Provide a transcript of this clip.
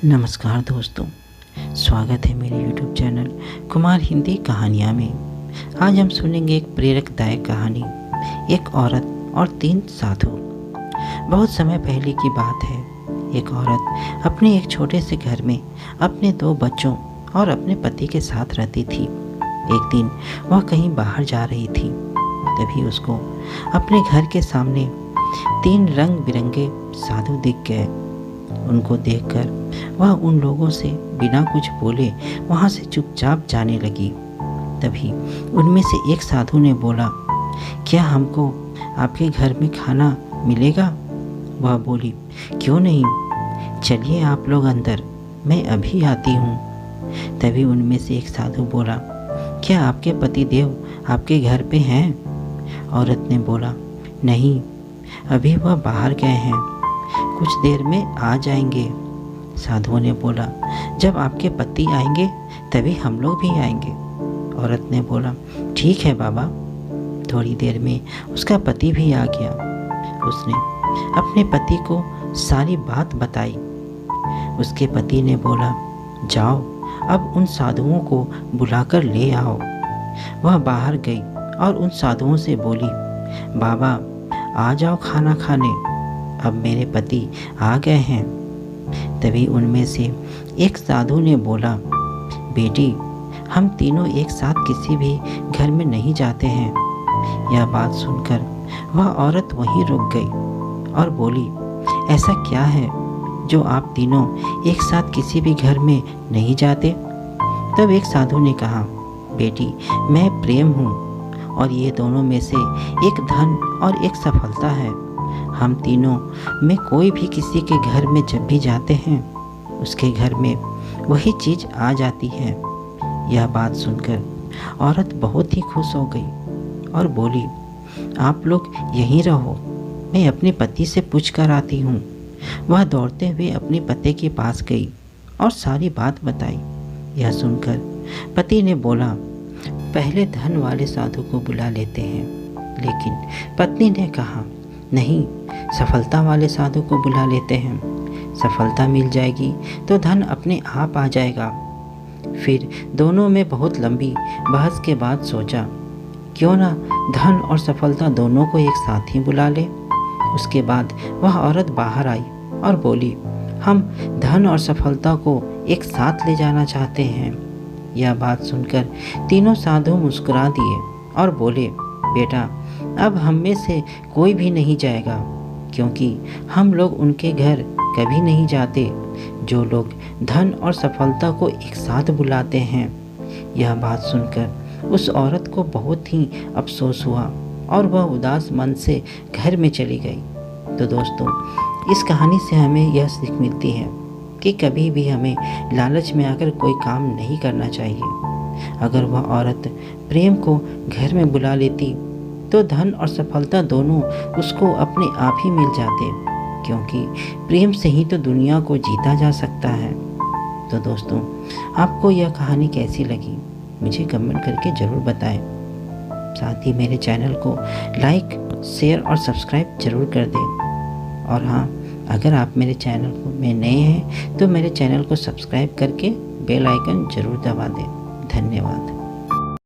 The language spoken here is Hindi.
नमस्कार दोस्तों, स्वागत है मेरे YouTube चैनल कुमार हिंदी कहानियाँ में। आज हम सुनेंगे एक प्रेरकदायक कहानी, एक औरत और 3 साधु। बहुत समय पहले की बात है। एक औरत अपने एक छोटे से घर में अपने 2 बच्चों और अपने पति के साथ रहती थी। एक दिन वह कहीं बाहर जा रही थी, तभी उसको अपने घर के सामने 3 रंग बिरंगे साधु दिख गए। उनको देखकर वह उन लोगों से बिना कुछ बोले वहाँ से चुपचाप जाने लगी। तभी उनमें से एक साधु ने बोला, क्या हमको आपके घर में खाना मिलेगा? वह बोली, क्यों नहीं, चलिए आप लोग अंदर, मैं अभी आती हूँ। तभी उनमें से एक साधु बोला, क्या आपके पति देव आपके घर पे हैं? औरत ने बोला, नहीं, अभी वह बाहर गए हैं, कुछ देर में आ जाएंगे। साधुओं ने बोला, जब आपके पति आएंगे तभी हम लोग भी आएंगे। औरत ने बोला, ठीक है बाबा। थोड़ी देर में उसका पति भी आ गया। उसने अपने पति को सारी बात बताई। उसके पति ने बोला, जाओ अब उन साधुओं को बुलाकर ले आओ। वह बाहर गई और उन साधुओं से बोली, बाबा आ जाओ खाना खाने, अब मेरे पति आ गए हैं। तभी उनमें से एक साधु ने बोला, बेटी, हम तीनों एक साथ किसी भी घर में नहीं जाते हैं। यह बात सुनकर वह औरत वहीं रुक गई और बोली, ऐसा क्या है जो आप तीनों एक साथ किसी भी घर में नहीं जाते? तब एक साधु ने कहा, बेटी, मैं प्रेम हूँ और ये दोनों में से एक धन और एक सफलता है। हम तीनों में कोई भी किसी के घर में जब भी जाते हैं, उसके घर में वही चीज़ आ जाती है। यह बात सुनकर औरत बहुत ही खुश हो गई और बोली, आप लोग यहीं रहो, मैं अपने पति से पूछ कर आती हूँ। वह दौड़ते हुए अपने पति के पास गई और सारी बात बताई। यह सुनकर पति ने बोला, पहले धन वाले साधु को बुला लेते हैं। लेकिन पत्नी ने कहा, नहीं, सफलता वाले साधु को बुला लेते हैं। सफलता मिल जाएगी तो धन अपने आप आ जाएगा। फिर दोनों में बहुत लंबी बहस के बाद सोचा, क्यों ना धन और सफलता दोनों को एक साथ ही बुला ले। उसके बाद वह औरत बाहर आई और बोली, हम धन और सफलता को एक साथ ले जाना चाहते हैं। यह बात सुनकर तीनों साधु मुस्कुरा दिए और बोले, बेटा, अब हम में से कोई भी नहीं जाएगा, क्योंकि हम लोग उनके घर कभी नहीं जाते जो लोग धन और सफलता को एक साथ बुलाते हैं। यह बात सुनकर उस औरत को बहुत ही अफसोस हुआ और वह उदास मन से घर में चली गई। तो दोस्तों, इस कहानी से हमें यह सीख मिलती है कि कभी भी हमें लालच में आकर कोई काम नहीं करना चाहिए। अगर वह औरत प्रेम को घर में बुला लेती तो धन और सफलता दोनों उसको अपने आप ही मिल जाते, क्योंकि प्रेम से ही तो दुनिया को जीता जा सकता है। तो दोस्तों, आपको यह कहानी कैसी लगी मुझे कमेंट करके ज़रूर बताएं। साथ ही मेरे चैनल को लाइक, शेयर और सब्सक्राइब ज़रूर कर दें। और हाँ, अगर आप मेरे चैनल में नए हैं तो मेरे चैनल को सब्सक्राइब करके बेल आइकन ज़रूर दबा दें। धन्यवाद।